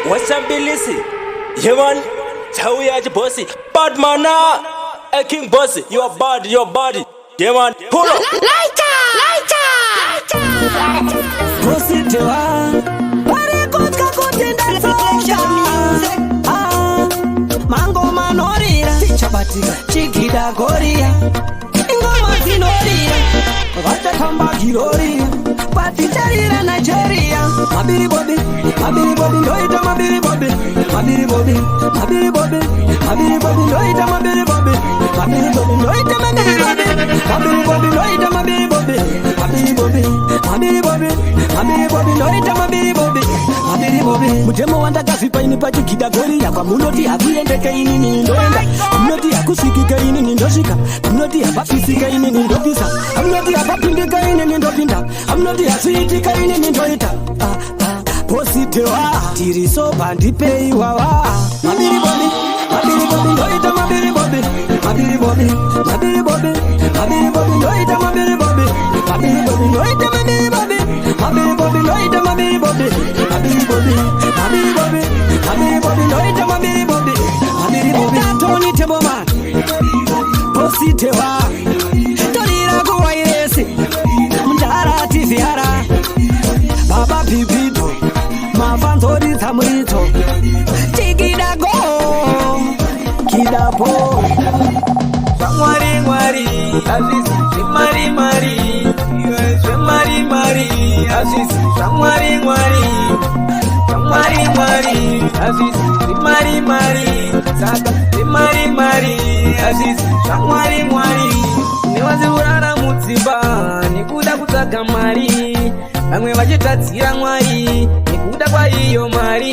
What's up, Bilisi? Yeah, man. How we are the bossy? Bad man now. Hey, King Bossy, you are bad, you are bad. Yeah, man. Pull up. Lighter. Bossy Joa. Where kotka kutenda soka. Mango manorira. Chabatika. Chikida goria. Ingoma zinoria. Vatakamba giroria. Patitarira Nigeria. Mabiri Bobby, noita Mabiri Bobby, Mabiri Bobby, noita Mabiri Bobby, Mabiri Bobby, noita Mabiri Bobby, noita Mabiri Bobby, noita Mabiri Bobby. Mutemo wanda kafipa ini pachikida goria. Kwa munoti hakuendeke ini nindoenda. Munoti hakusikika ini nindoshika. Munoti hapafisika ini nindopisa. Munoti hapapindika ini nindopinda. Munoti hasiitika ini nindoita. Positewa tiriso bandipe iwawa. Mabiri Bobby, noita Mabiri Bobby, Mabiri Bobby, noita Mabiri Bobby, noita Mabiri Bobby, noita Mabiri Bobby, noita Mabiri Bobby, Tony Teboman, Positewa, Torira Guairesi, Mundara Tiziara, Baba Pipito, Mafanzori Tamrito, Chikidago, Kidapo, Mari, Aziz, Mari, Aziz, Mari, Aziz, Mari, Saka, Mari, Aziz, Mari, Niwazurara mutsiba, nikuda kutaka mari, amwe vachitatsira mwari, nikuda kwa iyo mari.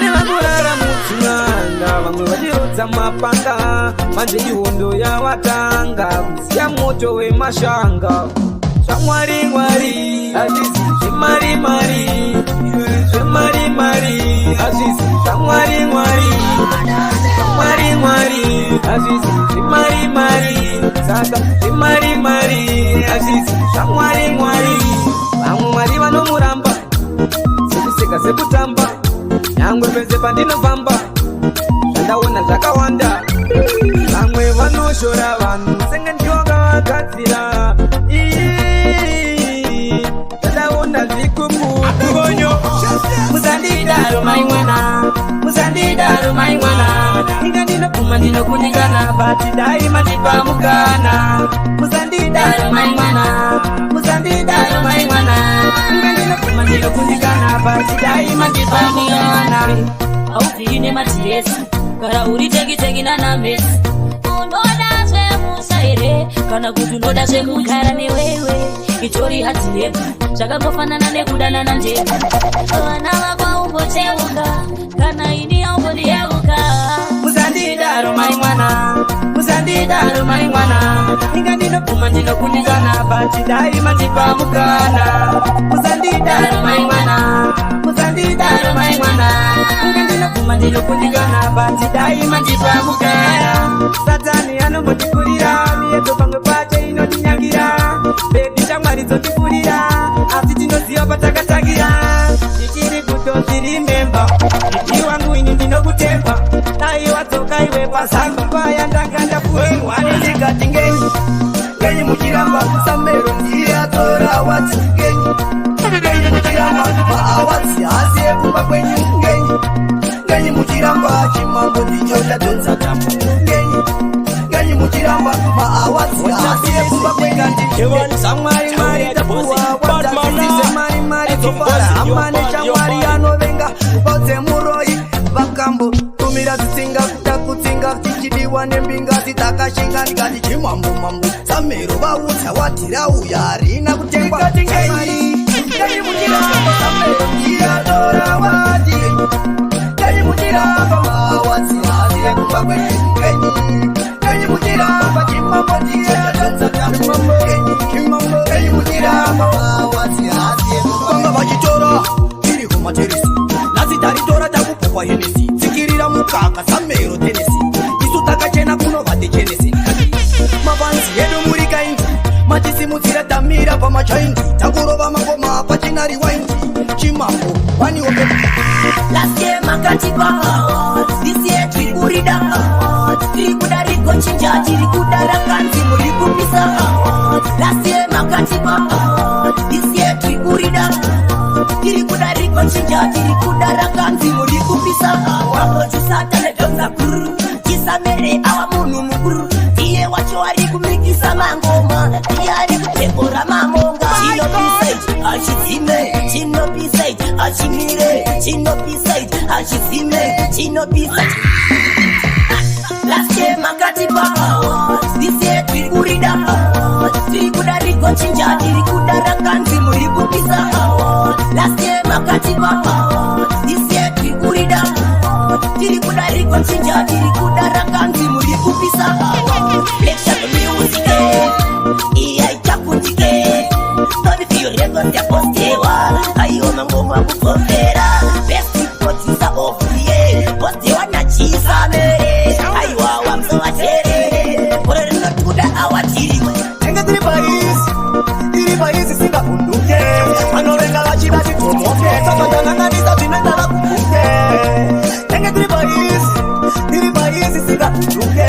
Niwazurara mutsinanga, vamwe vachirotsa mapanga, manje ihondo yavatanga, kusiya moto wemashanga. Shamwari, Aziz, Mari, Aziz, Shamwari, Aziz, Mari, Saka, Mari, Aziz, Shamwari, Vamwe vanomuramba, sekuseka sekutamba, nyangwe pese pandinofamba, zvandaona zvakawanda. Vamwe vanoshora vanhu senge ndoga vakadzira, zvandaona zvikumbunyo. Musandidaro mai mwana, inga ndinopfuma ndinokunikana, bati dai mandipamukana. Musandidaro mai mwana, inga ndinopfuma ndinokunikana, bati dai mandipamukana. Aufine matiresi, kara uri tegi nana mesi. Unoda zvemusaire, kana kuti unoda zvekugara newewe. Itori hatinepa, zvakafanana nekudanana njeka. Vana vako umboteuka, kana ini aumbondiyeuka. Musandidaro mai mwana, inga ndinopfuma ndinokunikana, bati dai mandipamukana. Musandidaro mai mwana, inga ndinopfuma ndinokunikana, bati dai mandipamukana. Satani anombotikurira, miyeto pamwe pache inondinyangira. Baby shamwari dzotikurira, asi tinoziva patakatangira. Tichiri kutozvirimemba, iti wangu ini ndinokutemba. Dai wadzoka iwe pasamba, paya ndakanda fuengwa ndikati ngenyi muchiramba kusamero ndiyatora wati ngenyi muchiramba maawatsi asi ekumba kwenyu ngenyi muchiramba chimambo ndicho chadonza tambo ngenyi muchiramba maawatsi asi ekumba kwenyu samwari tapuwa wadzakisize mari dzofara amane chamwari anovenga upadze muroi vakambo tumira zitsinga kutsinga tichidiwa nembingazi takashinga ndikati chimambo samero vautsa watira uya harina kutengwa ngenyi muchiramba samero ndiyatora wati ngenyi muchiramba maawatsi asi ekumba kwenyu ngenyi muchiramba chimambo ndiyadanza tambo ngenyi muchiramba maawatsi asi ekumba vachitora tiri kumateresi nasi taritora takupokwa henesi tsikirira mukaka samero tenesi isu takachena kunova dechenesi mavanzi yedu muri kaindi matisimudzira tamira pamachaindi takurova mangoma pachina riwaindi chimambo wani woke. Last year makatipa hot, this year trikurida hot. Trikuda riko chinja, trikuda rakanzi murikupisa hot. Last year makatipa hot, this year trikurida hot. Trikuda riko chinja, trikuda rakanzi murikupisa hot. Wako chisata letonza kuru, chisamere awa munu mukuru. Iye wacho arikumikisa mangoma, iye arikutebora mamonga. Chino pisage, achizime, chino pisage, achimire, chino pisage, achizime, chino pisage. Last year makatipa hot, this year trikurida hot. Trikuda riko chinja, trikuda rakanzi murikupisa hot. Last year makatipa hot, this year trikurida hot. Trikuda riko chinja, trikuda rakanzi murikupisa hot. Flex up the music, iya itakunjike. Don't feel record ya postewa, ayo mangoma kukofera. Best report is off the air, postewa na chisa mere. Ayo wa mso achere, kore not kuda awatiriwe. Tenga tiri país singa kunduke. Anorenga la chida chitomoke, tapatana nganisa vinenda la kukunke. Tenga tiri país singa kunduke.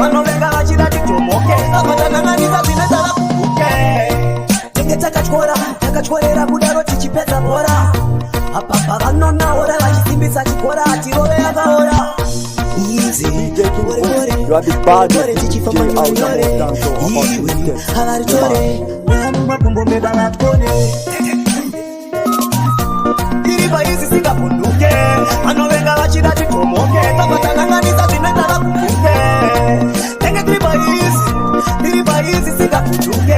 Anorenga la chida chitomoke, tapatana nganisa vinenda la kukunke. Tenga takachkorera kudaro tichipedza bora. Apa vanona ora vachisimbisa chikora tirove yakaora. Easy, you are the baddest DJ out of Danzo about the weekend. Iriba hizi sikapunduke, anovenga vachida chitomoke, tapatanganganisa vinenda kukunke. Tenge iriba hizi sikapunduke,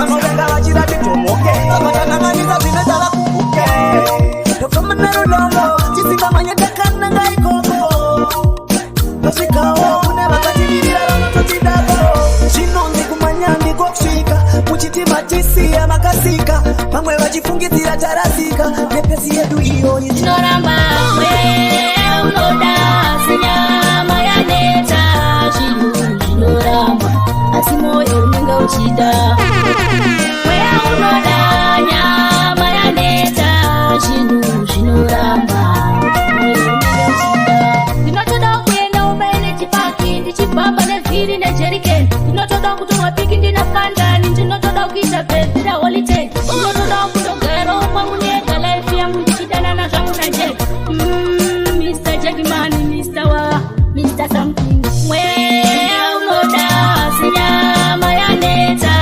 anovenga vachida chitomoke, tapatanganganisa vinenda kukunke. Tokama narulolo, chisika manyedekana ngaikoko. Toshikawo, unevakatilirira tochidago. Chinondi kumanyandi kokushika, muchitima tisi ya makasika. Mamwe vachifungizira tarasika, nepesi yedu iyo izi. Chinoramba, unoda, sinyama ya neta. Chinoramba, asi moyo unenga uchida. Unoda, nyama ya neta. Chinoramba, ndinotoda kuenda umene chipaki, ndichibamba neziri nejerike. Ndinotoda kutumwa piki ndinakandani, ndinotoda kuita pezira holiday. Ndinotoda kutogero kwa munyeka life yangu ndichidana na zvangu na Jack. Mr. Jackman, Mr. something. Unoda, sinyama ya neta.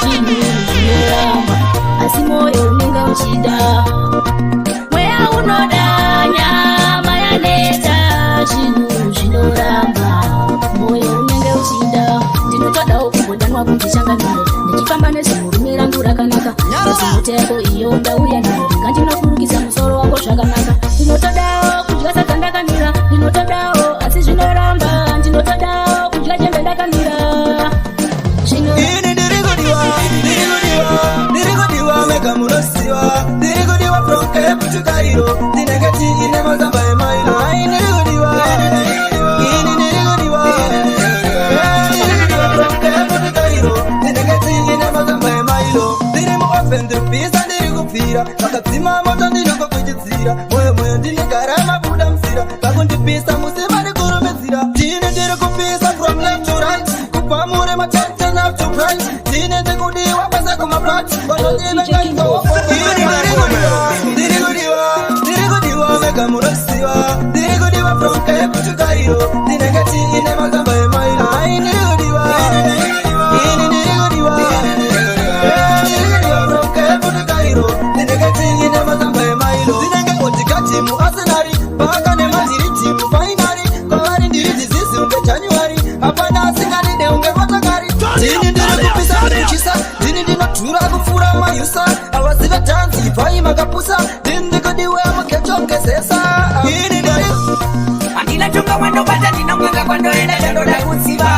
Chinoramba, asi moyo unenga uchida. Unoda, nyama ya neta. Chinoramba, moyo unenge uchida. Ndinotoda kumbodanwa kundichangamira, ndichifamba nezimurume rangu rakanaka. Nezimuteko iyo ndauya nayo, ngandinokurukisa musoro wako zvakanaka. Ndinotodawo kudya satandakamira, ndinotodawo asi zvinoramba. Ndinotodawo kudya chembe ndakamira. Ini ndirigodiwa, mega munosiwa. Ndirigodiwa from Cape to Cairo, dinegati ine mazamba emailo. Ini ndirigodiwa from Cape to Cairo, dinegati ine mazamba emailo. Ndirimu offender pisa ndirigupfira, vakadzima moto ndinogokuchidzira. Moyo ndinigara mabuda mzira, vakundipisa musima ndikurumizira. Tine ndirikupisa from left to right, kupamure matete left to right. Tine ndikudiwa pesa kumaplat, ndirigodiwa mega munosiwa. Ndirigodiwa from Cape to Cairo, dinegati ine mazamba emailo. Ndirigodiwa from Cape to Cairo, dinegati ine mazamba emailo. Dinenge otikati mu Arsenal, paka ne maziri timu finali. Kolari ndirizizi unge January, hapana singani de unge watakari. Tini ndirikupisa kuchisa, tini ndinotura kufura mayusa. Awaziva tanzi, pai makapusa, ndirigodiwa mkechoke sesa. Ini Andina chunga wando bata nina mwanga kwando enda jando da kusiba.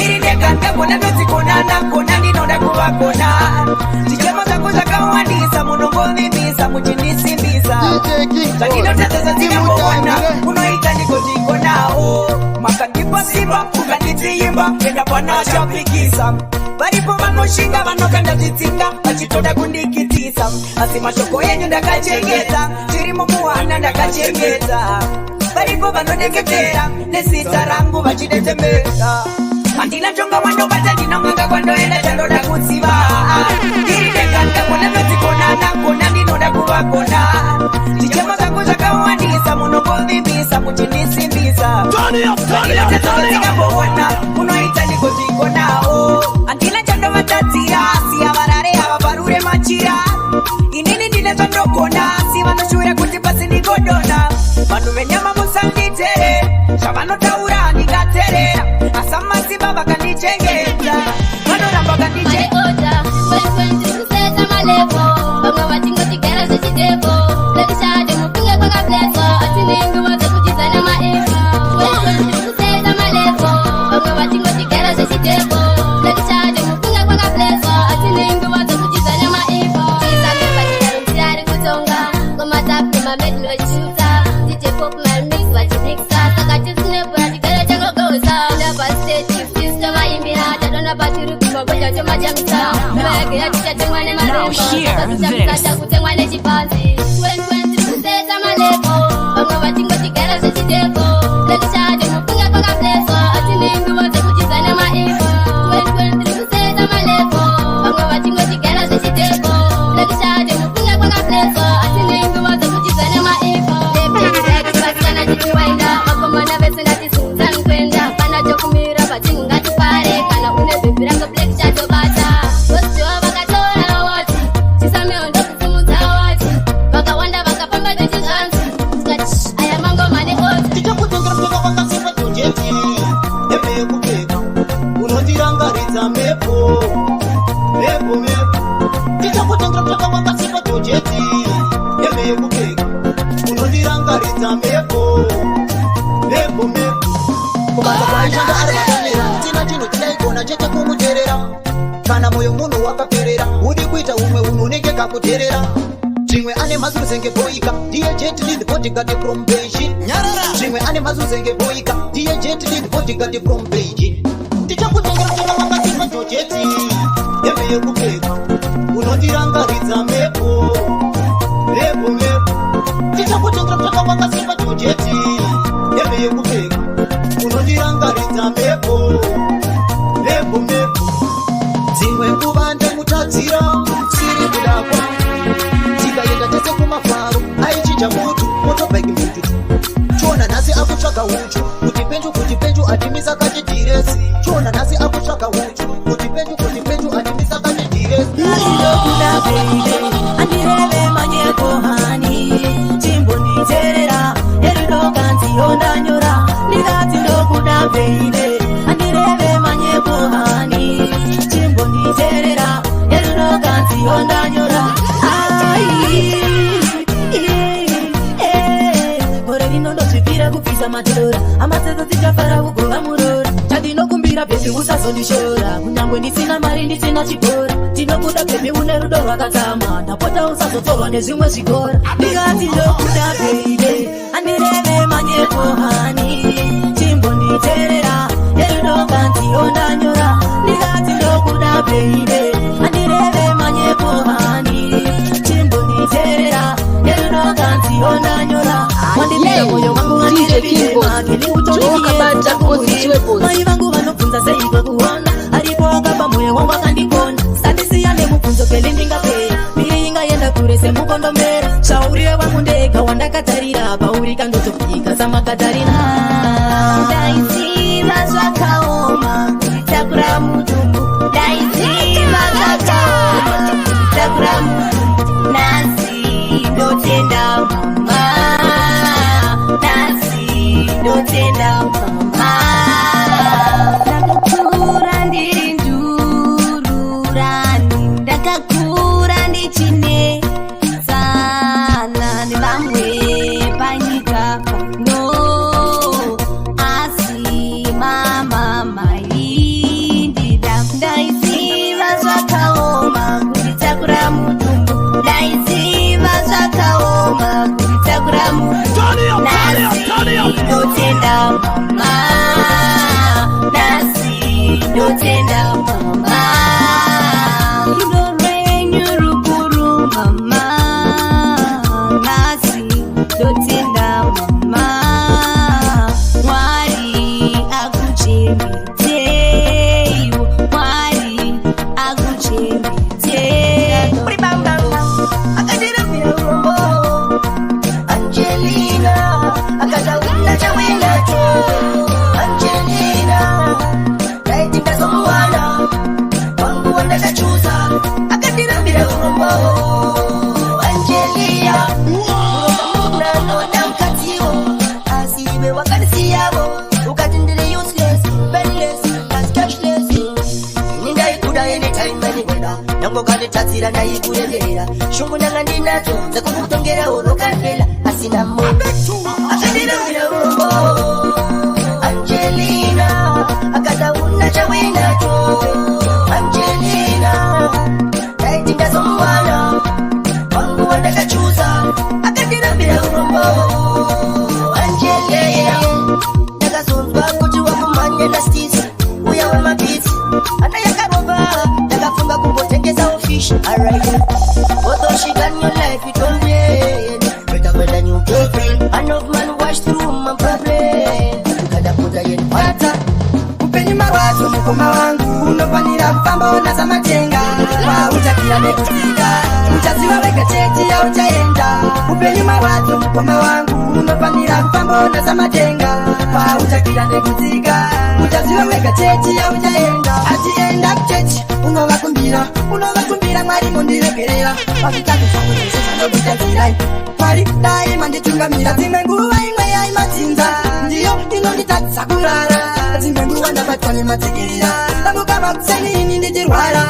Iri deka nkabona nozikona nakona ninoda kuwakona. Chichema zakuza kawadisa munongo vimisa mujinisi mbisa. Lakini tataza zina mwana unoita niko nao. Makandipa siba ukanditi chirumba enda bwana achapikisa. Varipo vanoshinga vanokanda zvitsinga vachitoda kundikitisa, asi mashoko enyu ndakachengeta, chiri mumuhana ndakachengeta. Varipo vanodeketera nezita rangu vachidetsemera. Handina chonga wanobata ndinonganga kwandoenda chandoda kutsiva. Ndiri dega ndakona ndodzikonana kona ndinoda kuvakona. Ndichemo zangu zvakawandisa munongovivisa muchindisimbisa. Ndinotedzokotsikambowona unoita ndikozvikonawo. Handina chandovatadzira siya varare ava varure machira. Inini ndine zvandogona si vanoshura kuti pasi ndigodona. Vanhu venyama musanditere zvavanotaura ndingaterera, asamasiva vakandichengeta vanoramba vakandichengeta. Now hear this. Kana moyo munhu wakaperera udi kuita umwe unhu unenge kakuterera. Zvimwe ane mazuzenge boika ndiye jet lead bodyguard from Beijing. Zvimwe ane mazuzenge boika ndiye jet lead bodyguard from Beijing. Ndichakutengera kutoka wakasimba jojeti yeme yekupfeka unondirangaridza mepo mepo mepo. Ndichakutengera kutoka wakasimba jojeti yeme yekupfeka unondirangaridza mepo mepo mepo. Dzimwe nguva ndemutadzira siri kudakwa tikaenda tese kumafaro aichija mutu motobheki mutu chona nhasi akutsvaga uchu kuti penju atimisa kachidhiresi. Chona nhasi akutsvaga uchu kuti penju atimisa kachidhiresi. Ndinokuda baby andireve manyeko hani chimbonditerera eridokanziyo ndanyora ndikati ndokuda baby andireve manyeko hani chimbonditerera eridokanziyo ndanyora. Gore rinondosvipira kupisa matora amatsetso tichafara kugova murora. Chandinokumbira bebi usazondishora kunyangwe ndisina mari ndisina chikora. Ndinokuda bebi une rudo rwakadzama ndapota usazotorwa nezvimwe zvikora. Ndikati ndokuda bebi andireve manyeko hani chimbonditerera eridokanziyo ndanyora. Ndikati ndokuda bebi andireve manyeko hani chimbonditerera eridokanziyo ndanyora. Mai vangu vanobvunza seiko kuona aripo akapa moyo wangu akandikona. Sandisiya nemubvunzo pele ndingapera miri ingaenda kure semukondomera. Shaurire wangu ndega wandakatarira pauri kandotopika samakatarina. Ndaiziva zvakaoma kutakura mutumbu. Ndaiziva zvakaoma kutakura mutumbu. Nasi ndotenda mama. Ndotenda mama. Ndakakura ndiri ndururani ndakakura ndichine tsana nevamwe panyika no. Asi mama mai ndida ndaiziva zvakaoma kunditakura mutumbu. Ndaiziva zvakaoma kunditakura mutumbu. Nasi ndotenda mama. Nasi ndotenda mama Mwari akuchengete Mwari akuchengete akadirambira urombo Angelina akazawina chawinacho Angelina ndaitinda somuwana wangu wandakachuza akadirambira urombo Angelina unanotamkatiwo asibe wakanisiyawo ukatindire useless penniless and cashless nindaikuda anytime anywhere nango kanditatsira ndaikuremerera shungu ndanga ndinadzo dzekukutongera unokandela asina moyo akadirambira urombo Angelina akazauna chawinacho Angelina ndaitinda somuwana wangu wandakachuza akadirambira urombo Angelina ndakazonzwa kuti wakumanya nastisi uya wemabhitsi ata yakarova ndakafunga kumbotengesa ofish alright although she got your life it don't end better than your girlfriend enough man wash through my problem ukadaputa yenpata upenyu marwadzo mukoma wangu unofanira kufamba unasa matenga wautakira nekutika uchaziva wega cheti yauchaenda upenyu marwadzo mukoma wangu unofanira kufamba unasa matenga wautakira nekutika uchaziva wega cheti yauchaenda achienda kuchechi unovakumbira Mwari mundiregerera pazvitatu zvangu zvese zvanokutadzirai Mwari dai manditungamira dzimwe nguva imwe yaimatsinza ndiyo inonditadzisa kurara dzimwe nguva ndabatwa nematsekerera ndangogama kuseni ini ndichirwara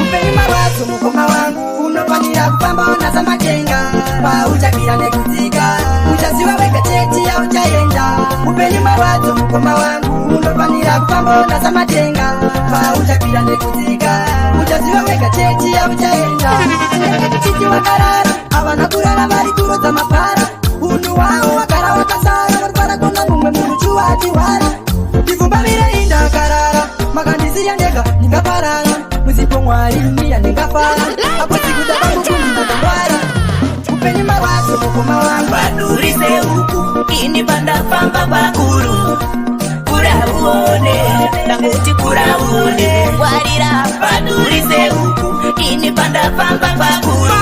upenyu marwadzo mukoma wangu unofanira kufamba unasa matenga pauchakwira nekudzika uchaziva wega cheti yauchaenda upenyu marwadzo mukoma wangu unofanira kufamba unasa matenga pauchakwira nekudzika uchaziva wega cheti yauchaenda chiti wakarara havana kurara vari kurodza mapara unhu wavo wakara wakasara varwara kona mumwe munhu chuva achirwara ndivumba virei ndakarara makandisiya ndega ndingaparara muzipo Mwari miya ndingafara aposikuda vangukundina ndangwara upenyu marwadzo mukoma wangu Padurise huku ini pandafamba pakuru Kurauone ndakuti kurauone Warira padurise huku ini pandafamba pakuru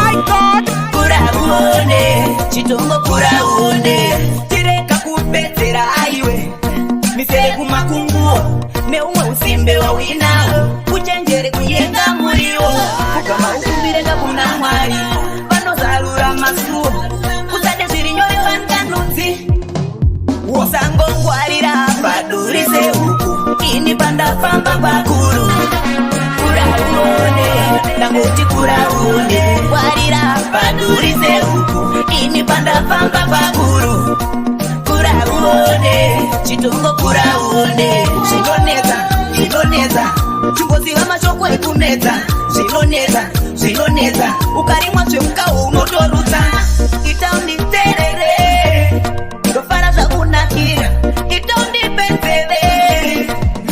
Kurauone chitongo kurauone tireka kupedzera aiwe misere kumakunguo neumwe usimbe wawinawo uchenjere kuyenga muriwo kugama ukumbirenga kuna Mwari vanozarura masuo usade zviri nyore panganudzi usangongwarira Padurise huku ini pandafamba pakuru Kurauone ndakuti kurauone Warira padurise huku ini pandafamba pakuru Kurauone chitongo kurauone zvinonetsa chimboziva mashoko ekunetsa zvinonetsa ukarimwa zvemukaho unotorutsa itaunditerere ndofara zvakunakira itaundipenzere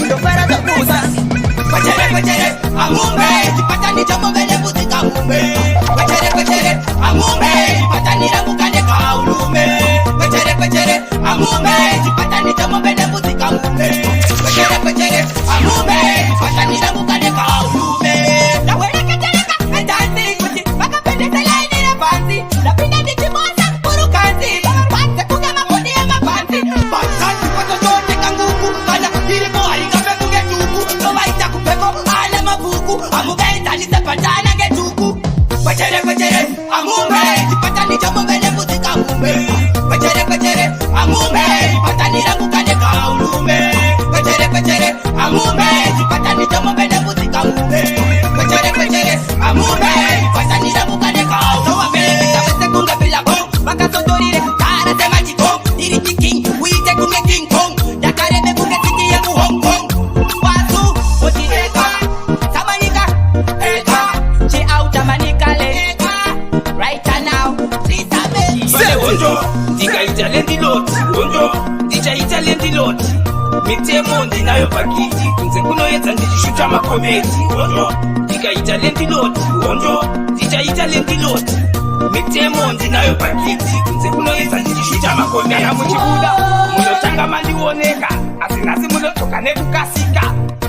ndofara zvakuza kwechere amumbe chipatani chamovene muzika mumbe kwechere amumbe chipatanira mukande kaulume kwechere amumbe chipatani chamovene muzika mumbe kwechere amumbe chipatanira mukande kaulume ndawereketereka edansi kuti vakapendeselainire pansi ndapinda ndichimosa murukanzi vanze kunge mabodi emapanzi vatanzi vatototeka nguku kana iripo haringape kunge tuku tovaita kupeko ale mabhuku amukaenzanise patana ngetuku kwechere amumbe chipatani chamovene muzika mumbe kwechere amumbe chipatanira mukande kaulume kwechere amumbe chipatani chamovene muzika mumbe kwechere amumbe chipatanira mukande kaulume tawese kunge vilako vakasotorire kara semachiko iri chiking uite kunge king kong dakarebe kunge city yemu Hong Kong wasu otireka samanyika eka chiautamanika leka right now Say onjo, ndikaita lendiloti onjo, ndichaita lendiloti mitemo ndinayo pakiti kunze kunoedza ndichishuta makometi onjo, ndikaita lendiloti onjo, ndichaita lendiloti mitemo ndinayo pakiti kunze kunoedza makondana muchibuda munotanga mandioneka asi nhasi munotoka nekukasika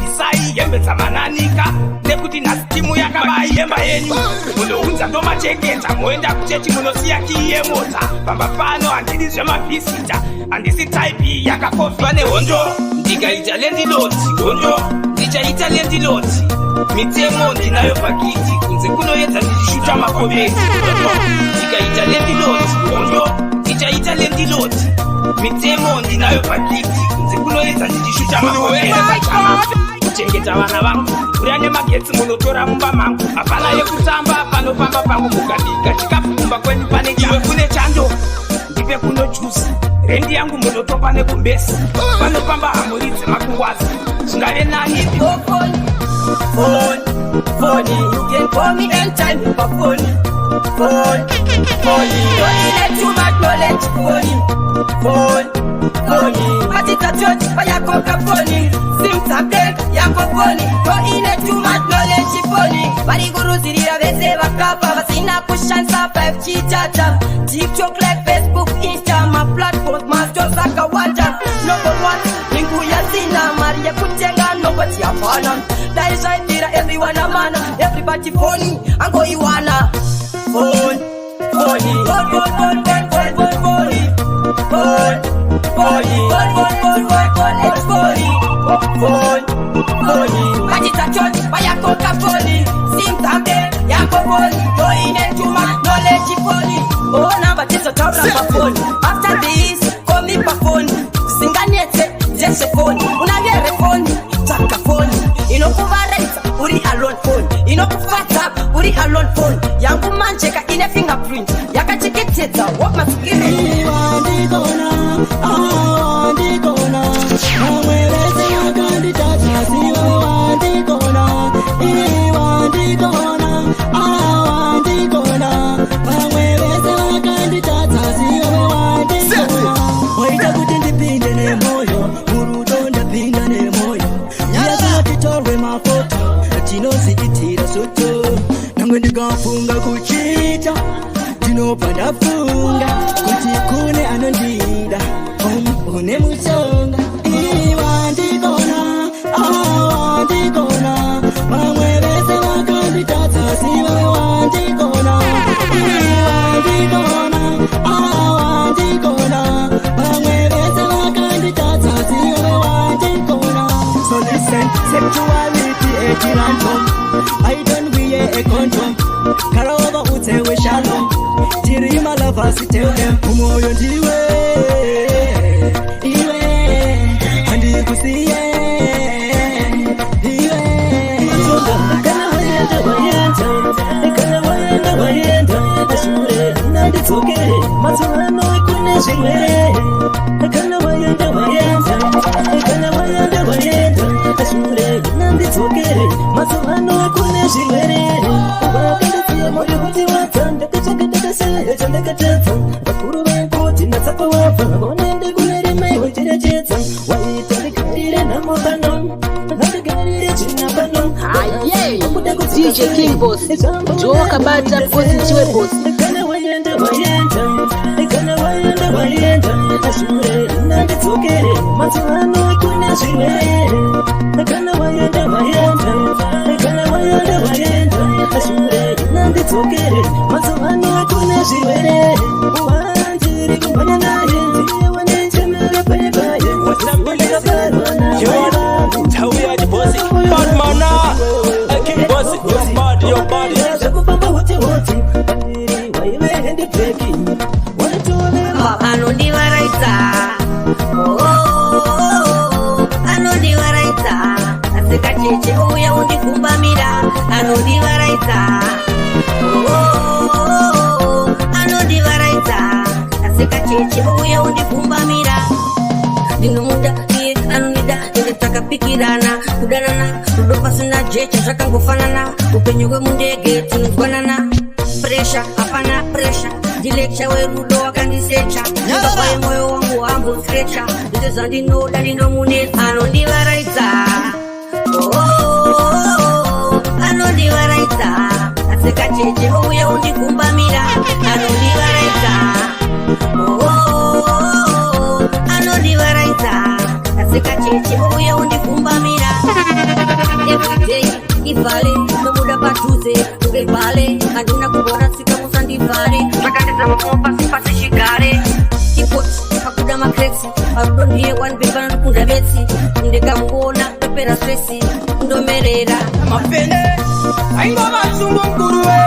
isai hembe dzamananika nekuti nhasi timu yakabaiyemba yenyu munoudza ndomachengeta moenda kuchechi munosiya kiiye mota pamba pano handidi zvemabhisita handisi taipi yakakofwa nehondo ndikaita lendiloti hondo ndichaita lendiloti mitemo ndinayo pakiti kunze kunoedza ndichishuta makometi hondo ndikaita lendiloti hondo ndichaita lendiloti mitemo ndinayo pakiti kunze kunoedza ndichishuta makometi kuchengeta vana vangu uya nemagetsi munotora mumba mangu hapana yekutamba panofamba pangu mukabika chikafu kumba kwenu pane iwe kune chando ndipe kuno jusi rendi yangu munotopa nekumbesi panofamba hamuri dzemakungwazi zvingave nani Phone, you can call me anytime with my phone. Phone, don't need too much knowledge. Phone, but it's a church, but you can't come phone. Sing something, you can't phone. Don't need too much knowledge. Phone, but you go to the other kapa, but in a push and stop 5G data. TikTok, like Facebook, Insta, my platform, master Saka Water. Number one, Ninguya Zina, Maria Kutenga, nobody a fan. That is right there, everyone a man, everybody phony, I'm going wanna phone, but it's a church, but you can't phony, sing something, you can't phony, going into my knowledge phony, oh, now but it's a town of phone, after this, call me for phone, sing a net, just a phone, una get a phone, taka phone, inokuvaraiza uri alone phone, inokufata uri alone phone, yangu mancheka ine fingerprint yakachengetedza wamasikiri Wandikona amweleze wakanditata siwe wandikona amweleze wakanditata siwe wandikona waita kuti ndipinde nemoyo murudo ndapinda nemoyo yakatitorwe mafoto tinoziitira soto namwe ndikafunga kuchita ndinopa ndafunga kuti kune anondida une musonga wandikona mamwe vese vakanditadza siwe wandikona mamwe vese vakanditadza siwe wandikona. So listen, sexuality a random, I don't wear a condom. Karova utewe shalom, tiri my lovers tell them umoyo ndiwe handi kusiye kana wayenda ashure nanditsoke mazano kune zvimwe kana wayenda ashure nanditsoke mazano kune zvimwe wakandisiya moyo kuti watanda kachakadakasaya chandakatadza vakuru vekoti natsapa wabva vonende kunerime wecherechedza waita ndigarire nhamo pano ndigarire china pano DJ King Boss Joka Bata Boss Chiwe Boss kana wayenda ashure nanditsokere mazano kune zvimwe kana wayenda ashure nanditsokere mazano kune zvimwe wanziri kumbanya naye wanechemera payepaye Tauya the bossy, bad man now. King bossy, your body. Zakupamba hoti, waive breki. Anondivaraidza, anondivaraidza, asikacheche uya undikumbamira, anondivaraidza, anondivaraidza, asikacheche uya undikumbamira, ndinomuda iye anonida takapikirana kudanana rudo pasina jecha zvakangofanana upenyu hwemundege tinozwanana presha hapana presha ndileksha werudo wakandisecha ndikapaye mwoyo wangu wamboskecha ndizvo zvandinoda ndinomunetsa anondivaraidza anondivaraidza asikacheche uye undigumbamira anondivaraidza ndikamuona topera stresi ndomerera mapene aingova sungu mkuruwe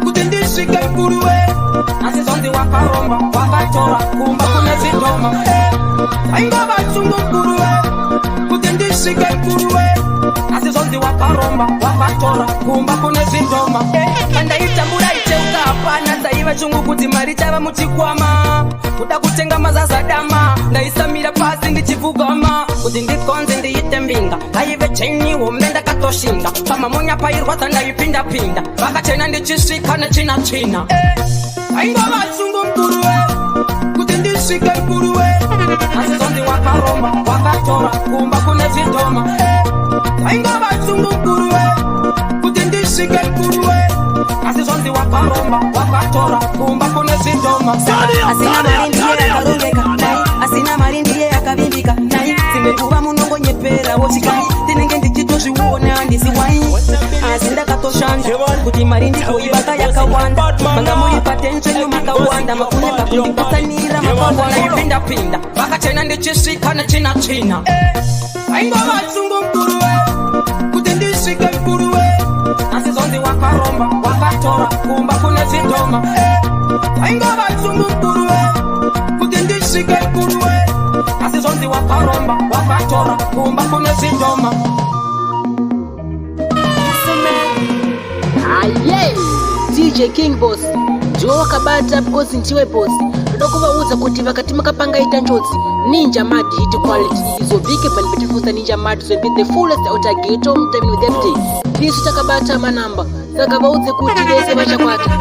kuti ndisvike mkuruwe asi zonzi wakaromba wakatora kumba kune zvidhoma aingova sungu mkuruwe kuti ndisvike mkuruwe asi zonzi wakaromba wakatora kumba kune zvidhoma kandaitambura iteuka hapana dzaiva chungu kuti mari chava muchikwama kuda kutenga mazazadama ndaisamira pasi ndichipfugama kuti ndikonze ndiite mbinga ngaive cheni hombe ndakatoshinga pamamonya pairwadza ndaipinda-pinda vakachena ndichisvika nechina-china aingova chungu mkuruwe kuti ndisvike mkuruwe asi zonzi wakaromba wakatora kumba kune zvidhoma aingova chungu mkuruwe kuti ndisvike mkuruwe asi zonzi wakaromba wakatora kumba kune zvidhoma asina mari ndiye akarongeka nai asina mari ndiye akavimbika nai dzimwe nguva munongonyepera wochikai tinenge ndichitozviona handisi wai asi ndakatoshanda kuti mari ndikoibata yakawanda manga muri patensheni makawanda makuneka kundipatsanira makawanda ipinda-pinda vakachena ndichisvika nechina-china aingova chungu mkuruwe kuti ndisvike mkuruwe asi zonzi wakaromba wakatora kumba kune zvidhoma aingova chungu mkuruwe kuti ndisvike mkuruwe asi zonzi wakaromba wakatora kumba kune zvidhoma aye DJ King Boss ndiwo wakabata because ndiwe boss ndoda kuvaudza kuti vakati makapangaita njodzi Ninja Mad hit quality izobike vanipetifusa Ninja Mad will be the fullest outer ghetto time with FD tisu takabata manamba saka vaudze kuti vese vachakwata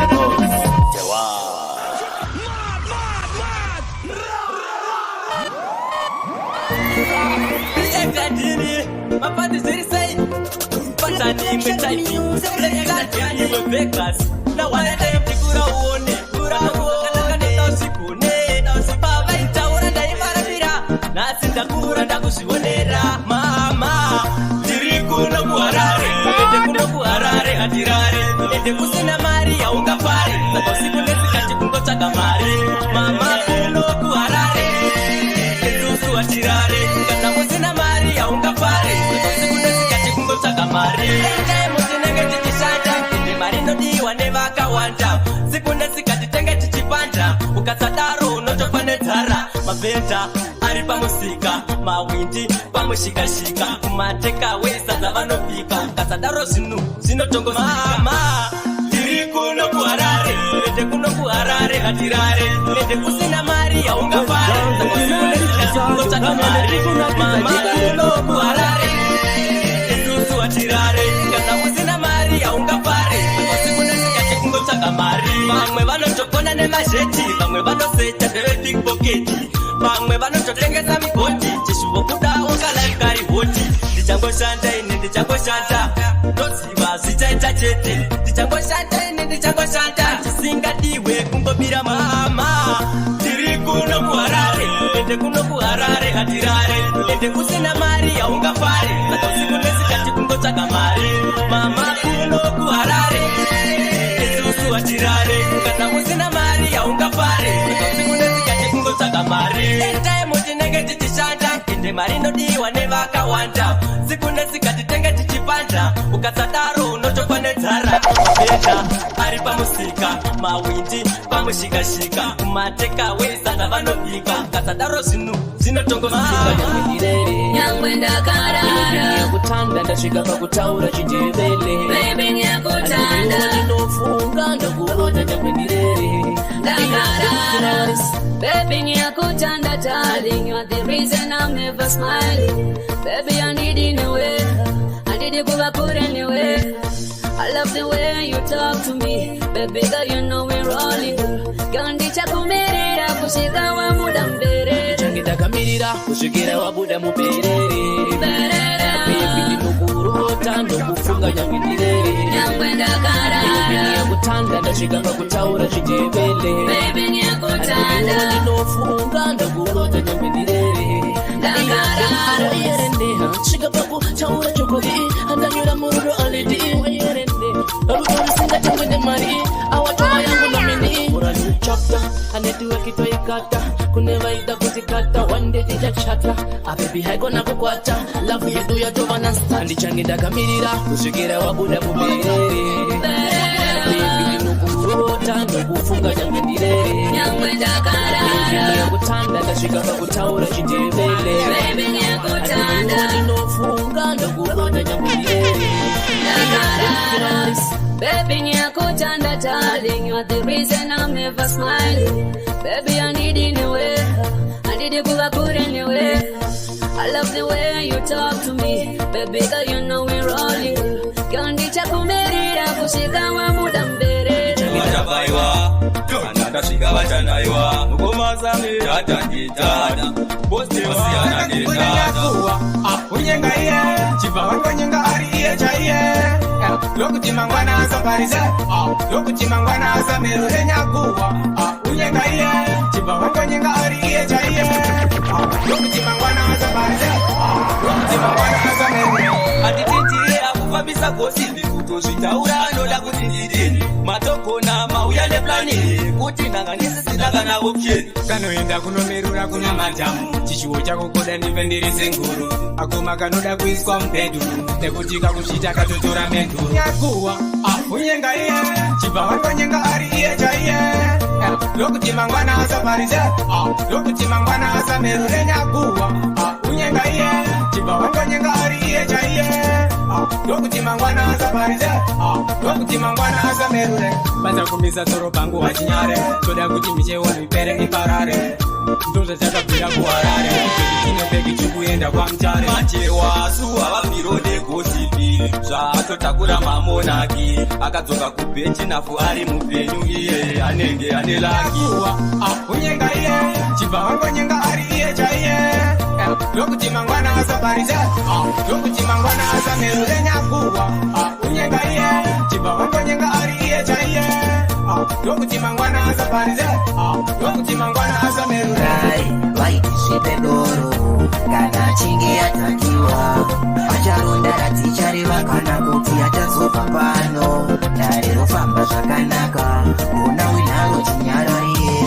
ndakura ndakuzvionera mama ndiri kuno kuharare ende kuno kuharare hatirare ende kusina mari haungafari saka usiku nesikati kungotsvaga mari mama kuno kuharare esusu hatirare kana kusina mari haungafari saka usiku nesikati kungotsvaga mari endai mutinenge tichishanda ende mari nodiwa nevakawanda siku nesikati tenge tichipanda ukasadaro unotofa nedzara mabhedha ari pamusika mawindi pamushikashika kumateka wesadza vanopika kasadaro zvinhu zvinotongomama tiri kuno kuharare ende kuno kuharare hatirare ende kusina mari haungafare sakosingotsvaga mari mama kuno kuharare esusu hatirare kana kusina mari haungafare sakosikunezikati kungotsvaga mari vamwe vanotogona nemazheti vamwe vanoseta ndevepickpoketi vamwe vanototengesa migoti chishuvo kuda ukalifekari hoti ndichangoshanda ine ndichangoshanda toziva zvichaita chete ndichangoshanda ine ndichangoshanda chisingadiwe kungobira mama tiri kuno kuharare ende kuno kuharare hatirare ende kusina mari haungafari saka usiku nesikati kungotsvaga mari mama kuno kuharare esusu hatirare kana kusina mari haungafari saka usiku nesikati kungotsvaga mari endai mutinenge tichishanda ende mari inodiwa nevakawanda siku nesikati tenge tichipanda ukasadaro unotofa nedzara mabhedha ari pamusika mawindi pamushikashika kumateka wesadza vanopika kasadaro zvinhu zvinotongosika nyangwe ndakarara kutanda ndasvika pakutaura chindevele baby nyakutanda ndinofunga ndakurota chamwendirere ndakarara baby nyakutanda darling you are the reason I'm never smiling baby I need you anywhere I need you kuva kure anywhere I love the way you talk to me baby girl you know we're rolling girl ndichakumirira kusvika wabuda muberere ndakamirira kusvikira wabuda muberere baby ndinokurota ndokufunga nyangwendirere nyangwe ndakarara kutanda ndasvika pakutaura chindevele baby nyakutanda ndinofunga ndakurota nyangwendirere ndakarara yerendeha svika pakutaura chokovi andanyura mururo alidi yerende arutorisingatengwe nemari awatova yangu nomini uranichapta anetiwekitoikata kune vaida kutikata one day tichachata abebi haikona kukwata lavu yedu yatova stand changenda kamirira kusvikira wabuda muberere baby nokurota nokufunga nyangwe ndirere nyangwe ndakarara yakutanda kasvika pakutaura chitevele baby yakutanda ndinofunga nokurota nyangwe ndirere ndakarara baby yakutanda darling you are the reason I'm never smiling baby I need in a way I need you kuva kure anyway I love the way you talk to me baby girl you know we're rolling girl ndichakumerera kusvika wamuda mbere Wajabaiwa, anada shiga wajanaiwa Mukumazame, jatanditana Boste wasiana nitana Unyenga iye, chiva wango nyenga ari iye cha iye Lokuti mangwana safarize Lokuti mangwana samerure nyakuwa Unyenga iye, chiva wango nyenga ari iye cha iye Lokuti mangwana safarize Lokuti mangwana samerure Atititi akufambisa kosindi kutozvitaura anoda kuti ndidini matoko namauya neplani kuti ndanganisi sinanga navo pcheni kanoenda kunomerura kuna matamu chishuwo chakukoda ndive ndiri senguru akoma kanoda kuiswa mubhedhu nekuti kakuchita katotora menduru nyakuwa unyenga iye chibva wangonyenga ari iye chaiye lokuti mangwana asaparize lokuti mangwana asamerure nyakuwa unyenga iye chibva wangonyenga ari iye chaiye lokuti mangwana asaparize lokuti mangwana asamerure banza kumisa tsoro pangu wachinyare toda kuti michewo ipere iparare ndoza chakabvira kuharare inobeki chikuenda kwamutare machewa suwa vapirode gosipiri zvaatotakura mamonaki akadzoka kubhechi nafu ari mupenyu iye anenge ane laki unyenga iye chibva wangonyenga ari iye chaiye lokuti mangwana asaparize lokuti mangwana asamerure nyakuwa unyenga iye chibva wangonyenga ari iye chaiye lokuti mangwana asaparize lokuti mangwana asamerure vaitizvipe doro kana achinge atakiwa acharonda ratichareva kana kuti achazobva pano darerofamba zvakanaka ona winaro chinyarariye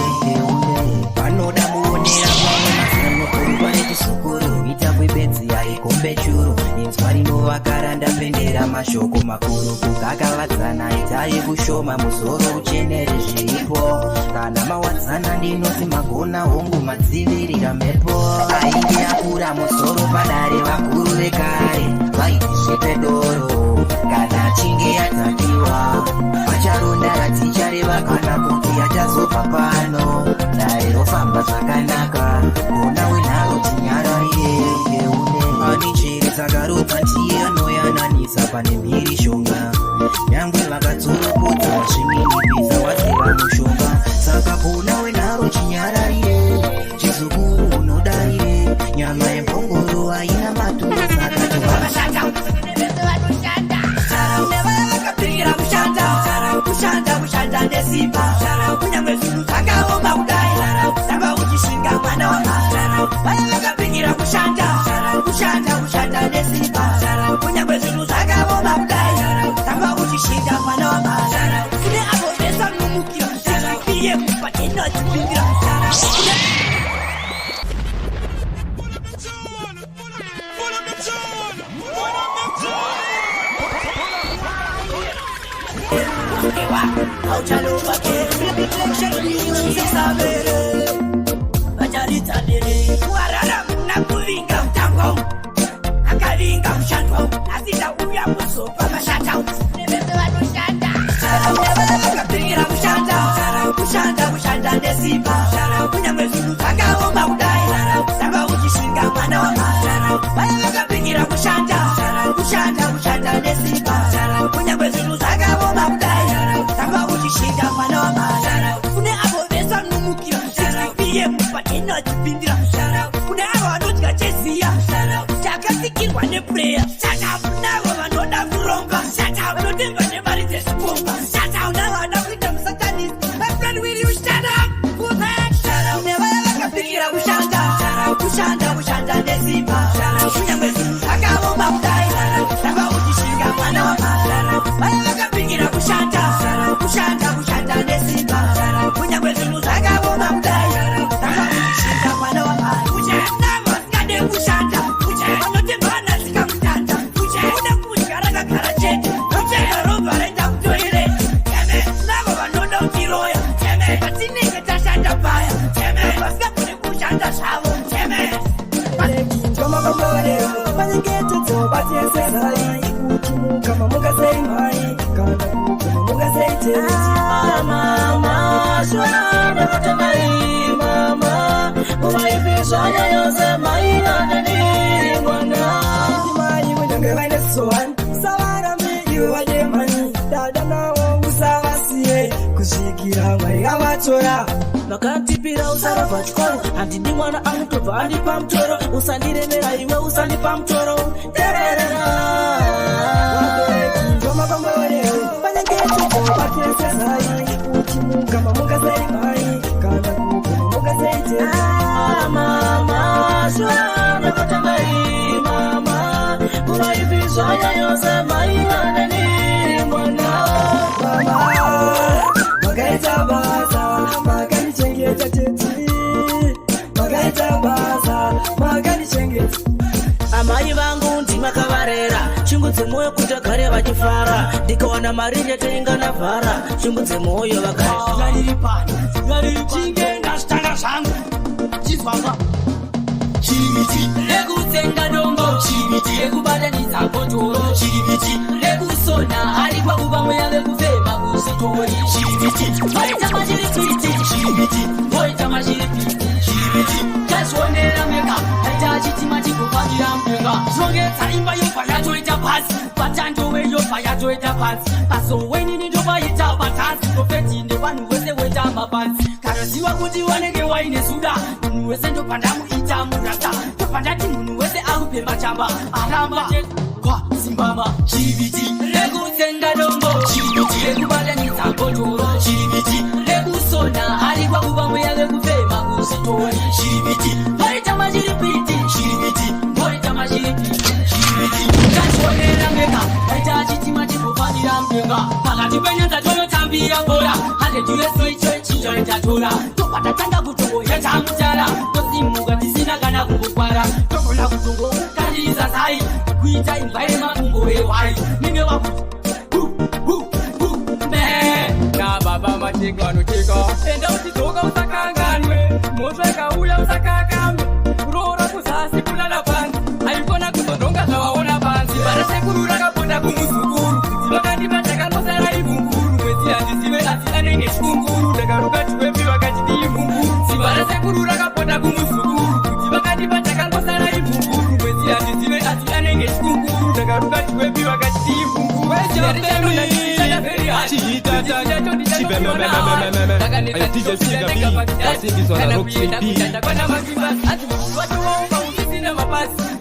une panoda muonera pamwe masanokuru pane chisukuru itambwe bedzi yaikombe churu inzwa rinovakara ndapendera mashoko makuru kugakavadzana itai kushoma muzoro uchenere zvipo kana mawadzana ndinoti magona hongu madzivirira mhepo ainge akura musoro padare vakuru vekare vaiti zvipe doro kana achinge atakiwa acharonda ratichareva kana kuti achazobva pano dare rofamba zvakanaka ona wenharo chinyarariye une ani njere dzakarodza ndiye anoyananisa pane mhiri shonga nyangwe vakadzoropodza zviminipisa wadzeva mushonga saka kuna wenharo chinyararire chizukuru unodarire nyama yembongoro haina maturo saka kushanda nesimba kunyangwe zvinhu zvakaoma kudai saka uchishinga mwana wamazara vaya vakapingira kushanda nesimba kunyangwe zvinhu zvakaoma kudai saka uchishinga mwana wamazara kune avo vesa nomukira iye kupatinotipingira vacharitsanere kuwarara muna kuvinga mutango akavinga mushandwa asita uya kuzopa mashata nevese vanoshanda vakapingira kushanda nesimba kunyangwe zvinhu zvakaoma kudai saka uchishinga mwana wamazara vaya vakapingira kushanda nesimba kunyangwe zvinhu zvakaoma kudai saka uchishinga mwana wamazara kune avo vesa nomukira iye kupatinotipindira kune avo vanodya cheziya chakasikirwa nepureya navo vanoda kuronga vanotemba nemari dzezvikomba navo vanoda kuita musatanisi mafriend will you stand up for that nevaya vakapingira kushanda nesimba kunyangwe zvinhu zvakaoma kudai saka uchishinga mwana wamazara vaya vakapingira kushanda nesimba kunyangwe zvinhu zvakaoma kudai saka uchishinga mwana wamazara navo vasingade kushanda batesezai kuchumuka mamukasei mai kana kukuma mukasei tezi mama shona ndotamai mama umaifishanya yose mai nanani mwana mai mwenye vaine soan savara migi wajemani dada nawo usavasie kushikira mai avatora vakatipira usara pachikoro handindi mwana anotobva andipa mutoro usandiremera iwe usandipa mutoro tererera ndomakomborewe vanyengetobakesezai uchimuka mamukasei mai kana kukuma mukasei tezi mama shona vatamai mama umaivizvanya yose mai vanani mwana mama makaita basa makanichengeta teti makaita basa makanichengeta amai vangu ndimakavarera shungu dzemwoyo kuti agare vachifara ndikawana mari ndetainga vhara shungu dzemwoyo chinge ndazvitanga zvangu chizwamba chiriviti rekutsenga dombo chiriviti rekubatanidza bhotoro chiriviti rekusona ari pakuvamwe yave kufema kusitori chiriviti moita machiripiti chiriviti moita machiripiti chiriviti tazvionera mega aita chitima chikufambira mbenga zvongetsa imba yobva yatoita pasi patando weyobva yatoita pasi pasowenini ndovaita patasi profeti nevanhu vese weita mapanzi karaziva kuti wanenge waine zuda munhu wese ndopandamuita murata ndopandati munhu wese akupemba chamba aramba kwa simbama chiviti rekutsenga dombo chiviti rekubatanidza bhotoro chiviti rekusona ari pakuvamwe yave kufema kusitori chiviti moita machiripiti chiviti moita machiripiti chiviti tazvionera mega aita chitima chikufanira mbenga pakati penyanza tonotambira bora handeturesoicho chinjoitatora topatatanga kutongoyeta mutara tosimuka tisina kana kumbokwara togona kutongokandirisa sai kuita imba yemakumbo ewai ninge wakuti na baba macheka anocheka enda uchidzoka usakanganwe mhosva ikauya usakakambe kuroora kuzasi kulala panzi haikona kuzodonga zvavaona panzi vana sekuru rakaponda kumuzukuru dzivakandipa ndakanosara ivhunguru mwedzi handizive asi anenge chikunguru ndakaruka chiwembi vakachiti ivhunguru dzivana sekuru rakaponda kumuzukuru dzivakandipa ndakangosara ivhunguru mwedzi handizive asi anenge chikunguru ndakaruka chiwembi vakachiti ivhunguru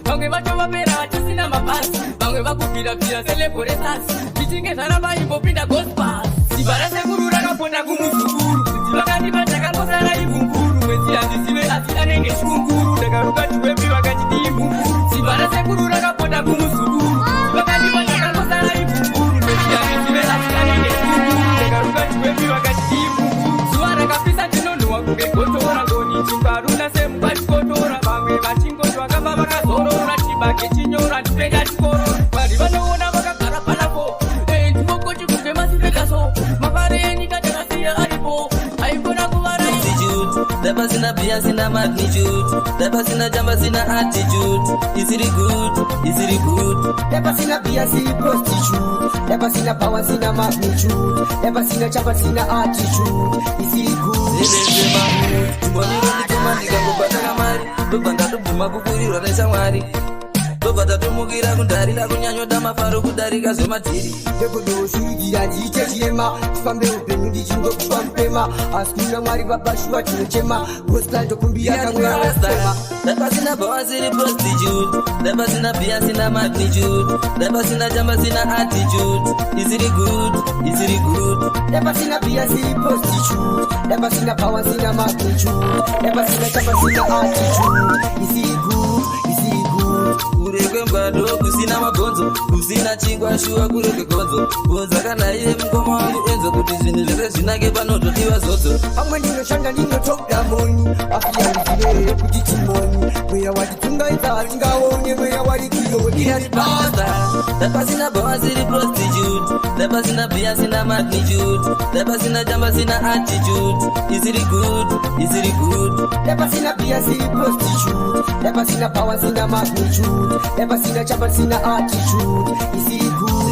vamwe vatovapera vatisina mabasi vamwe vakubvirabvira selebhoresasi tichinge zvaramba imbopinda gospas simba rasekuru rakaponda kumuzukuru kuti vakandipa ndakangosara ivhunguru mwedzi handizive asi anenge chikunguru ndakaruka chiwembi vakachiti ivhunguru simba rasekuru rakaponda kumuzukuru vakandipa ndakangosara ivhunguru mwedzi handizive asi anenge chikunguru ndakaruka chiwembi vakachiti ivhunguru zuva rakapisa tinonhuwa kunge gotora ngoni chingaruna semubachikotora vamwe vachingoti vakamba vakazorora chibage chinyora ndipenda chikoro vari vanoona vakagara panapo ndimokoti kunge masipekaso mavare enyika takasiya aripo haikona kuvara Never seen a beer, seen a magnitude. Never seen a jamba, seen a attitude. Is it good? Is it good? Never seen a beer, seen a prostitute. Never seen a power, seen a magnitude. Never seen a jamba, seen a attitude. Is it good? This is the man. Tumoni roni tumani gangu bataka mari. Tupanga tupuma kukuri roni samari. Topata tumugira kundarira kunyanyota mafaro kudarika zomatiri. Ndekudosuigira ndiite chirema tifambe upenyu ndichingokupa mpema asi kuna mwari babashuwa tinochema gospel tokumbira kamwe akasema. Never seen a power, seen a prostitute. Never seen a beer, seen a magnitude. Never seen a jamba, seen a attitude. Is it good? Is it good? Never seen a beer, seen a prostitute. Never seen a power, seen a magnitude. Never seen a jamba, seen a attitude. Is it good? Is it good? Kureke mbado kusina magonzo kusina chingwa shuwa kureke gonzo gonza kana iye mkoma wangu enzo kuti zvinhu zvese zvinake panototiwa zodzo pamwe ndinoshanda ndinotoda moni afiyanizire kuti timoni mweya watitungaidza atingaone mweya warikiyodinatibasa. Never seen a boy, seen a prostitute. Never seen a beer, seen a magnitude. Never seen a jamba, seen a attitude. Is it good? Is it good? Never seen a beer, see prostitute. Never seen a power, seen a magnitude. Never seen a chapel, seen a attitude. Is it good?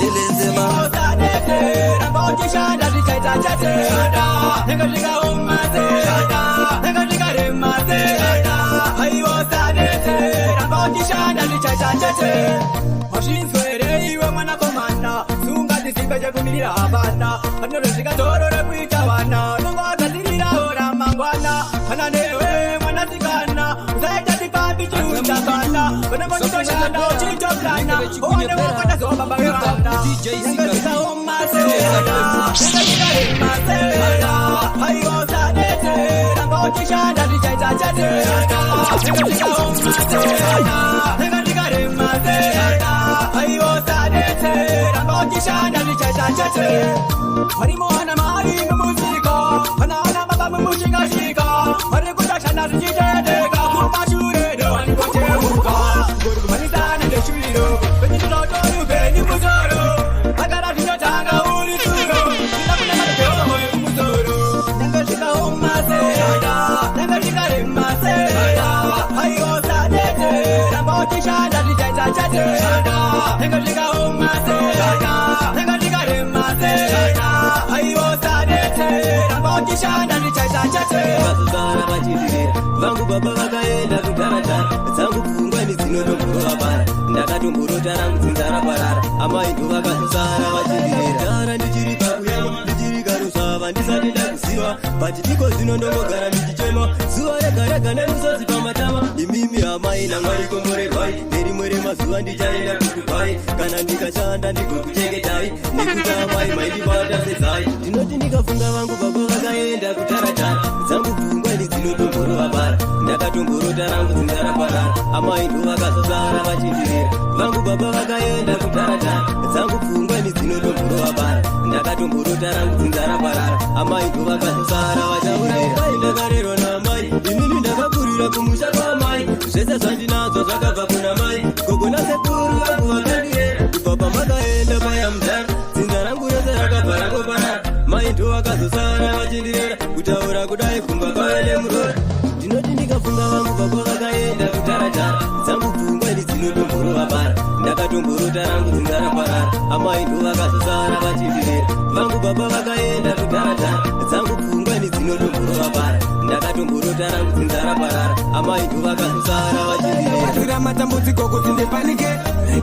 vangu baba vakaenda kutarata dzangu pfungwa nedzinotomborova bara ndakatomborota rangu dzinzara parara amai ndo vakazosara vachindirera dara ndichiri kakuyama ndichiri karusava ndisati ndakuziva bati ndiko zvino ndongogara ndichichema zuva rega rega nemusozi pamatama imimi amai namwari komborerwai nerimwe remazuva ndichaenda kudubai kana ndikashanda ndigokuchengetai nekuti amai maindibata sedzai ndinoti ndikafunga vangu baba vakaenda kutaratara dzangu pfungwa nedzinotomborova bara ndakatomborota rangu dzinzara parara amai ndo vakazosara vachindirera vangu baba vakaenda kutaratara dzangu pfungwa nedzinotomborova bara ndakatomborota rangu dzinzara parara amai ndo vakazosara vachindirera ndakarerwa namai inini ndakakurira kumusha kwamai zvese zvandinadzo zvakabva kuna mai gogo nasekuru vangu vakandirera kubva pamakaenda paya mudhara dzinza rangu rese rakabva rangoparara mai ndo vakazosara vachindirera kutaura kudai pfungwa kwaya nemurora ndinoti ndikafunga vangu baba vakaenda kutaratara dzangu pfungwa nedzinotomborova bara ndakatomborota rangu dzinzara parara amai ndo vakazosara vachindirera vangu baba vakaenda kutaratara dzangu pfungwa nedzinotomborova bara ndakatomborota rangu dzinzara parara amai ndo vakazosara vachindirera matambudziko kuti ndipanike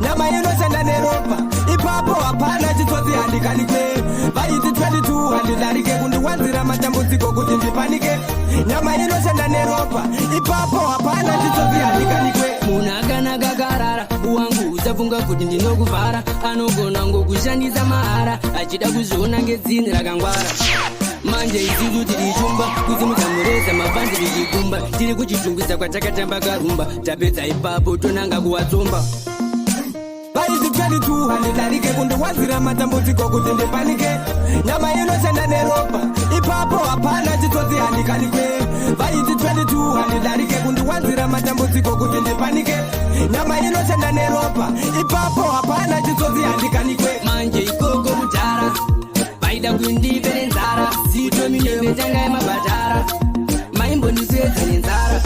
nyama inoshanda neropa ipapo hapana chitsotsi handikanikwe vaiti 22 handidarike kundiwanzira matambudziko kuti ndipanike nyama inoshanda neropa ipapo hapana chitsotsi handikanikwe munhu akanaka karara wangu usafunga kuti ndinokuvhara anogona ngokushandisa mahara achida kuzviona ngedzini rakangwara manje isisu tiri shumba kusimudza mureza mabhanzi richikumba tiri kuchitungwisa kwatakatamba karumba tapedza ipapo tonanga kuwatsomba vaiti 22 handidarike kundiwanzira matambudziko kuti ndipanike nyama inoshanda neropa ipapo hapana chitsotsi handikanikwe vaiti 22 handidarike kundiwanzira matambudziko kuti ndipanike nyama inoshanda neropa ipapo hapana chitsotsi handikanikwe manje ikoko kudhara vaida kundipere nzara zito minembe tanga yemabhadhara maimbondiswedza nenzara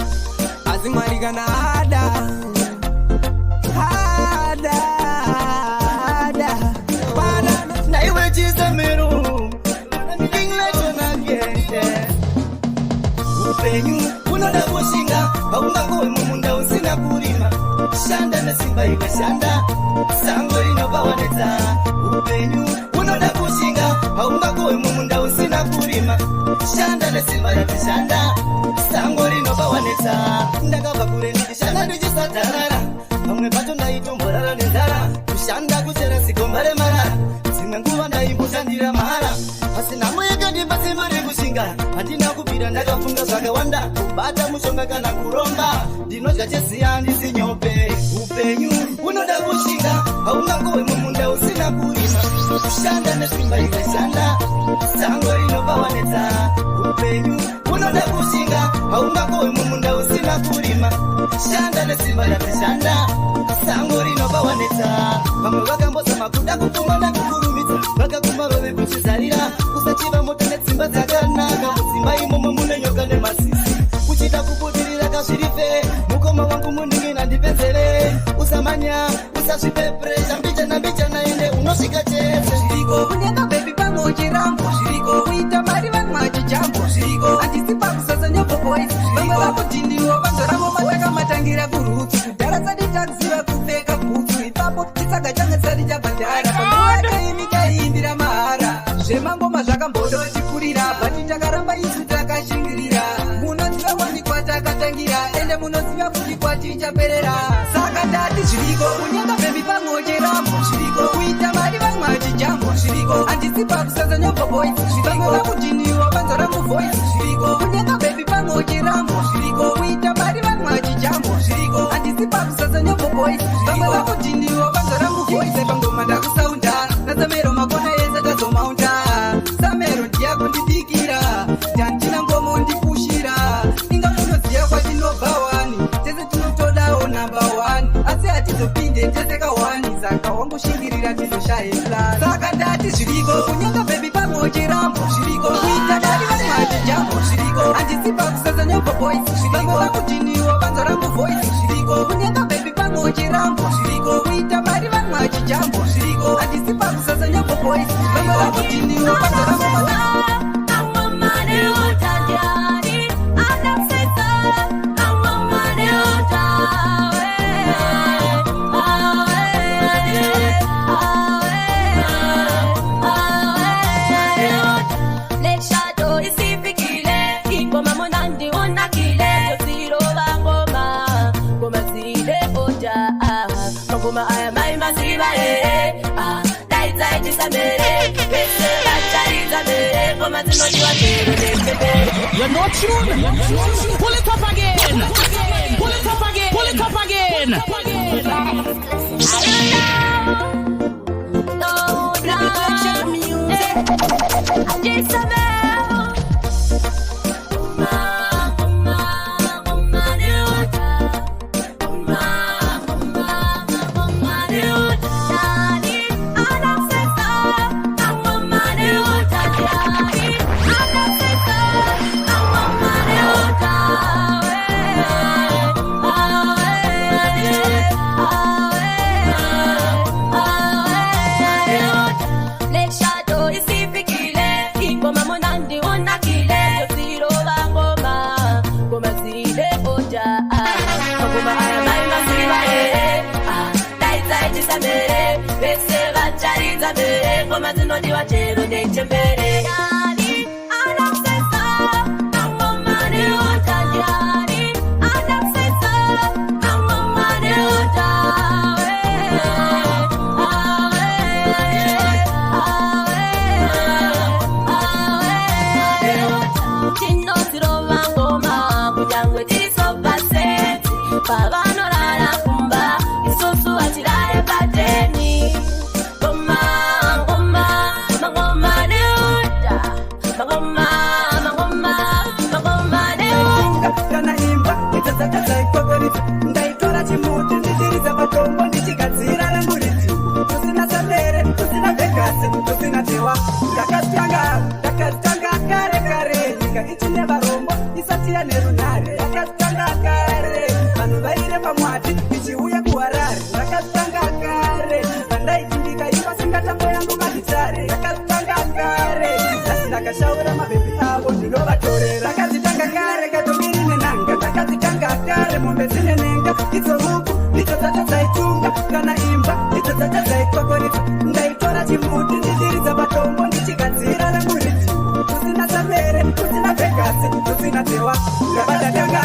asi mwari kana ada naiwe chisemero ndingletonangete upenyu unoda kushinga haungangowe mumunda usina kurima shanda nesimba iwe shanda sango rinobawanedza upenyu unoda kushinga haungangowe mumunda usina kurima shanda nesimba yakishanda sango rinobawanedza ndakabva kure ndichishanda ndichisadharara pamwe pacho ndaitomborara nenzara kushanda kuchera sikomba remarara dzimwe nguva ndaimboshandira mahara asi nhamo yakandipa simba rekushinga handina kupira ndakafunga zvakawanda kubata mushonga kana kuromba ndinodya cheziya handisi nyope upenyu unoda kushinga haungangowe mumunda usina kurima kushanda nesimba ikashanda sango rinobawanedza upenyu unoda kushinga haungangowe mumunda usina kurima shanda nesimba yakashanda sango rinobawanedza vamwe vakambozama kuda kupfuma ndakukurumidza vakaguma vave kuchizarira kusachiva moto nedzimba dzakanaka mudzimba imomo mune nyoka nemasisi kuchida kubuti mtima wangu muningi na ndipezele usamanya usasvipepresa mbichana ende unosvika chese Shiriko kunyanga baby pamoja rambo Shiriko kuita mari vamwaji jambo Shiriko andisi pakusasa nyopo boys Vamwe vakutiniwo vanzoramo mataka matangira kurutsu Kudara sadi takuziva kupfeka bhutsu Ipapo chisaga change sadi chabhadhara Panguva yakaimika iindira mahara Zvemangoma zvakambodoti bati takaramba isu takashingirira Munoziva wani kwatakatangira Ende munoziva futi kwatichaperera Saka ndati Shiriko kunyanga baby pamoja rambo Shiriko kuita mari vamwaji jambo Shiriko andisi pakusasa nyopo boys Vamwe vakutiniwo vanzoramu voice Shiriko kunyanga baby pamoja rambo Shiriko kuita mari vamwaji jambo Shiriko andisi pakusasa nyopo boys Vamwe vakutiniwo vanzoramu voice Pangoma ndakusaunda Nasamero makona yese tazomaunda Samero ndiya kundibikira Tantina ngomo ndipushira Inga munoziya kwatinobva wani Tese tinotodawo number 1 Asi hatizopinde tese ka1 Saka wangushingirira tizoshahela Saka ndati Shiriko kunyanga baby pamoja rambo Shiriko kuita mari vamwaji jambo Shiriko andisi pakusasa nyopo boys Vamwe vakutiniwo vanzoramu voice Shiriko kunyanga baby pamoja rambo Shiriko kuita mari vamwaji jambo Shiriko andisi pakusasa nyopo boys Vamwe vakutiniwo vanzoramu voice Ngoma aya mai masiva Daita ichisamere Pese bachariza mere Ngoma zinodiwa tero You're not tuned. Pull it up again. Pull it up again. Pull it up again. Ngoma zinodiwa tero nechembere Ndaitora chimuti ndichiriza matombo ndichigadzira ranguriti Kusina samere, kusina vegasi, kusina tewa Ndakazitanga kare Nyika ichine varombo, isati yane runare Ndakazitanga kare, vanhu vaire pamwati Ichiuya kuharare Ndakazitanga kare, vandaitindika iva singatambo yangu magitare Ndakazitanga kare, asi ndakashaura mabhebi avo ndinovatorera Ndakazitanga kare, katomiri nenanga Ndakazitanga kare, mombe dzine nenga Idzo huku, idzo dzacho dzaitunga Kana imba, idzo dzacho dzaikokoridza Ndaitora chimuti, ndichiridza matombo Ndichigadzira ranguriti Kusina samere, kusina vegasi, kusina tewa Ndabadadanga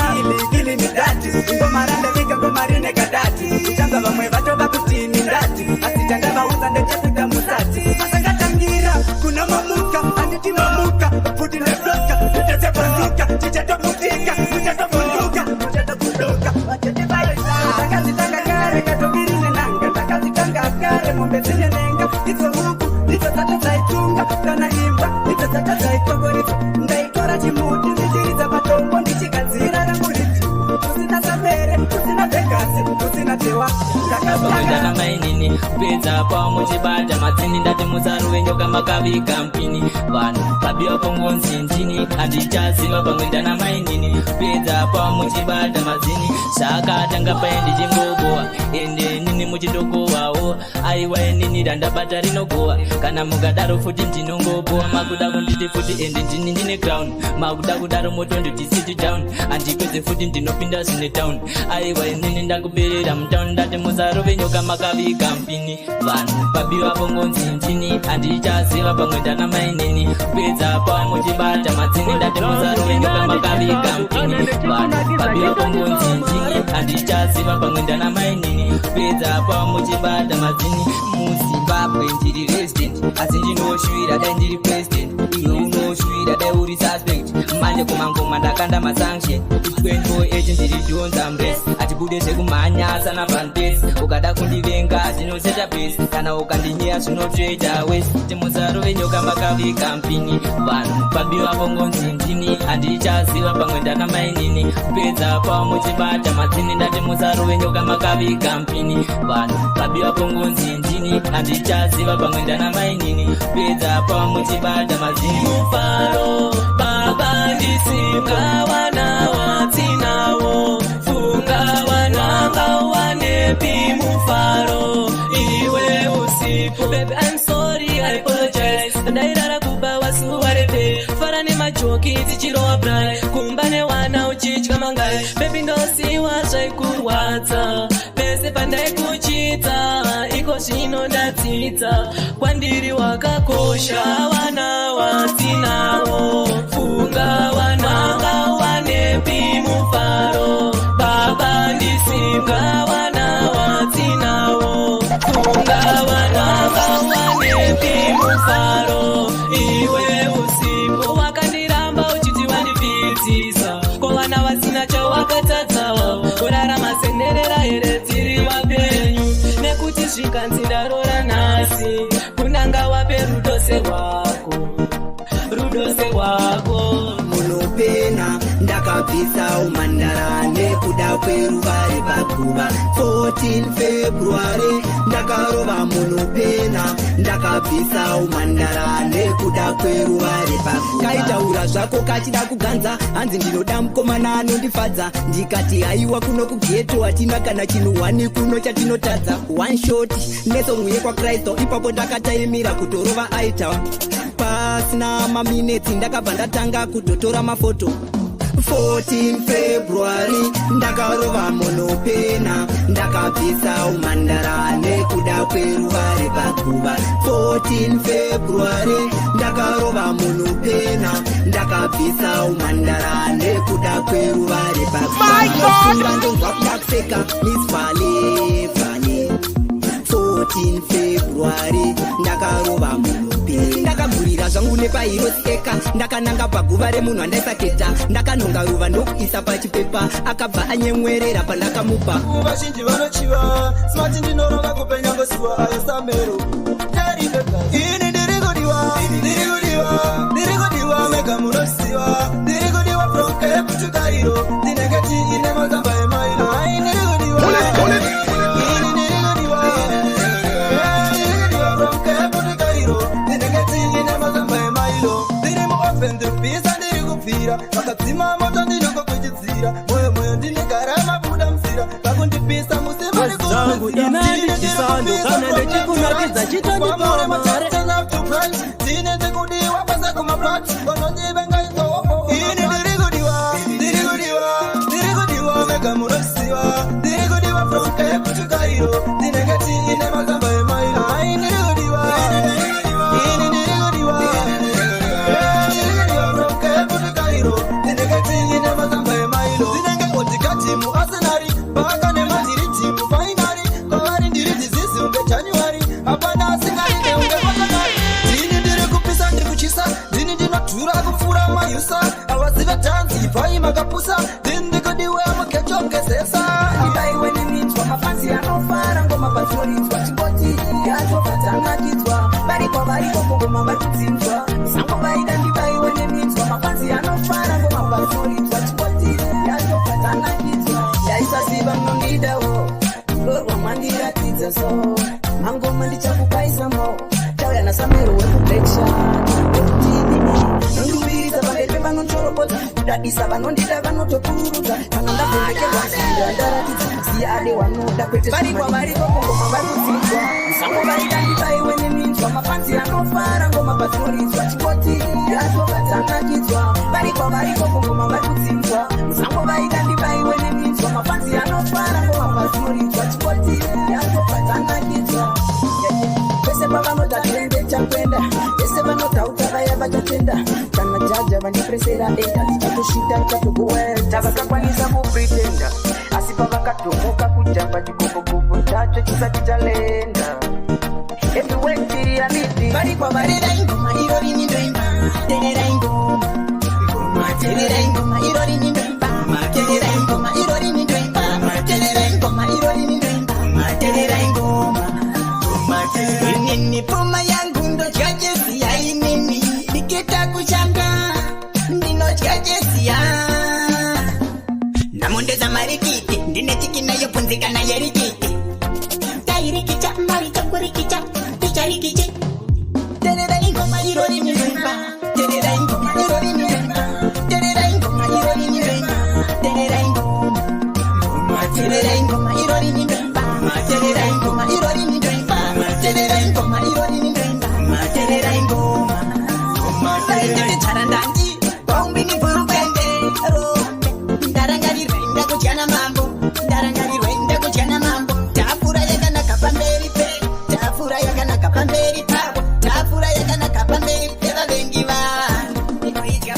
ili midati Ngomaranda vika ngomarine kadati Kutanga vamwe vatova kutini ndati Asi tanga vaunza ndechekuta musati Asangatangira, kuna mamuka, anditi mamuka Puti nefloka, ndetsepazuka Chichatoputika, chichatopunduka Chichatopunduka, wachetivaisa Ndakazitanga kare, katomiri nenanga Ndakazitanga kare, mombe dzine nenga Idzo huku, idzo dzacho dzaitunga Kana imba, idzo dzacho dzaikokoridza Ndaitora chimuti, ndichiridza matombo Ndichigadzira ranguriti Kusina samere, kusina vegasi, kusina tewa Ndakazitanga mainini Kupedza pamwe chibata Madzini ndati muzaru wenyoka makavika mpini Vanhu kabiwa pongonzi ndini Handichaziva pamwe ndana mainini Kupedza pamwe chibata Madzini saka tanga paendi chingogowa ende nini muchindogowawo aiwa enini dandabata rinogowa kana mukadaro futi ndinongogowa makuda kunditi futi ende ndini ndine crown makuda kudaro moto nditi down andipedze futi ndinopinda zine town aiwa enini ndakuberera mutown ndati musarove nyoka makaviga mpini vanhu babiwa bongonzi ndini andichaziva pamwe ndana mainini kupedza pamuchibata madzini ndati musarove nyoka makaviga mpini vanhu babiwa bongonzi ndini andichaziva pamwe ndana mainini kupedza pamuchibata madzini muzimbabwe ndiri resident asi ndinoshuvira dai ndiri president iwe unoshuvira dai uri suspect manje kumangoma ndakanda masanction 24 ndiri jonza mres atibude zvekumhanya sana vanbes ukada kundivenga zvinoseta base kana ukandinyeya zvinotreda west timusarove nyoka makaviga mpini vanhu babiwa bongonzi ndini handichaziva pamwe ndana mainini kupedza pamuchibata madzini ndati musarove nyoka makaviga mpini vanhu babiwa bongonzi ndini handichaziva pamwe ndana mainini kupedza pamuchibata madzini mufaro baba ndisinga wana watinawo funga wananga wanepi mufaro iwe usiku baby I'm sorry I apologize ndairara kuba wasuwarete fara nemajoki tichirowa brai kumba newana uchitya mangai baby ndosiwa zvaikurwadza pese pandaikuchita iko zvino ndatsitsa kwandiri wakakosha wana watinawo funga wananga wanepi mufaro baba ndisinga wana watinawo funga wananga wanepi mufaro iwe usiku wakandiramba uchiti wandipitsisa kovana vasina chawakatadzawo kurarama senderera here dziri vapenyu nekuti zvikanzi ndarora nhasi kunanga wape rudose rwako munopena ndakabvisa umandara nekuda kweruvare paguva 14 February ndakarova munopena ndakabvisa umandara nekuda kweruvare paguva kaitaura zvako kachida kuganza hanzi ndinoda mukomana anondifadza ndikati haiwa kuno kugeto hatina kana chinhu wani kuno chatinotadza one shot nesomwe yekwakristo ipapo ndakataimira kutorova aita pasina maminetsi ndakabva ndatanga kutotora mafoto 14 February ndakarova munopena ndakabvisa umandara nekuda kweruvare paguva 14 February ndakarova munopena ndakabvisa umandara nekuda kweruvare paguva ndonzwa kuda kupfeka misvale 14 February ndakarova munopena ndakagurira zvangu nepairo seka ndakananga paguva remunhu andaisaketa ndakanonga ruva ndokuisa pachipepa akabva anyemwerera pandakamupa vazhinji vanochiva smati ndinoronga kupenya ngosiwa ayo samero ini ndirikudiwa mega munosiwa ndirikudiwa from Cape to Cairo ndinenge tiine mazamba emailo vakadzima moto ndinokokuchidzira moyo ndinogara mabuda mzira vakundipisa musimazangu inandichisando kana ndechikunakidza chitandipara mare tine ndikudiwa pasa kumaplat vanondivengaizoo ini ndirikudiwa mega munosiwa ndirikudiwa from Cape to Cairo ndinenge tiine mazamba emailo timu Arsenal baka nematiri timu finali kwavari ndiri dizizi unge January hapana asingali neunge Portugal ndini ndiri kupisa ndiri kuchisa ndini ndinotura kufura mayusa avazive tanzi pai makapusa ndini ndikudiwe mukechongezesa ibaiwe nemitwa mafanzi anofara ngoma bashoridzwa chingoti yachovatanganidzwa variko kungoma vatidzinzwa sango vaida ndibaiwe nemitwa mafanzi anofara ngoma bashoridzwa chingoti yachovatanganidzwa yaisaziva mnondidawo rorwa mandiratidza so mangoma ndichakupaisamo tauya nasamero wekubleksha ekutidini nonduviriza pamberi pevanochorobodza kudadisa vanondida vanotokururudza kana kulekerwa nzira ndaratidza ade wanoda kwete variko kongoma varikudzingwa musango vaidandibaiwe neminzwa mapanzi anofara ngoma pazinoridzwa chingoti yatokatanakidzwa variko kongoma varikudzingwa musango vaidandibaiwe neminzwa mapanzi anofara ngoma pazinoridzwa chingoti yatokatanakidzwa pese pavanota tiende chakwenda pese vanotauta vaya vachatenda kana jaja vandipresera eda tichakushuta tichatogoelta vakakwanisa kupritenda asi pavakatomoka kujamba chikokogogo chacho chisati chalenda eviwetirianiti varikwa varera ingoma irori nindoimba terera ingoma terera ingoma irori nindoimba terera ingoma irori nindoimba terera ingoma irori nindoimba terera ingoma inini puma yangu ndochajesia inini nikita kushanga ndinochajesia ndamondeza marikiti ndine chiki nayo punzika naye rikiti tairikicha marichakurikita ticharikiche terera ingoma irori nindoimba terera ingoma irori nindoimba terera ingoma irori nindoimba terera ingoma terera ingoma irori nindoimba terera ingoma irori nindoimba terera ingoma irori nindoimba terera ingoma taitete charandanji paumbini purupendero ndarangarirwe ndakuchana mambo ndarangarirwe ndakuchana mambo tafura yakanaka pamberi pe tafura yakanaka pamberi pavo tafura yakanaka pamberi pevavengi vanhu inoitya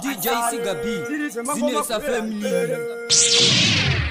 DJ Sigabi, Zinesa Family.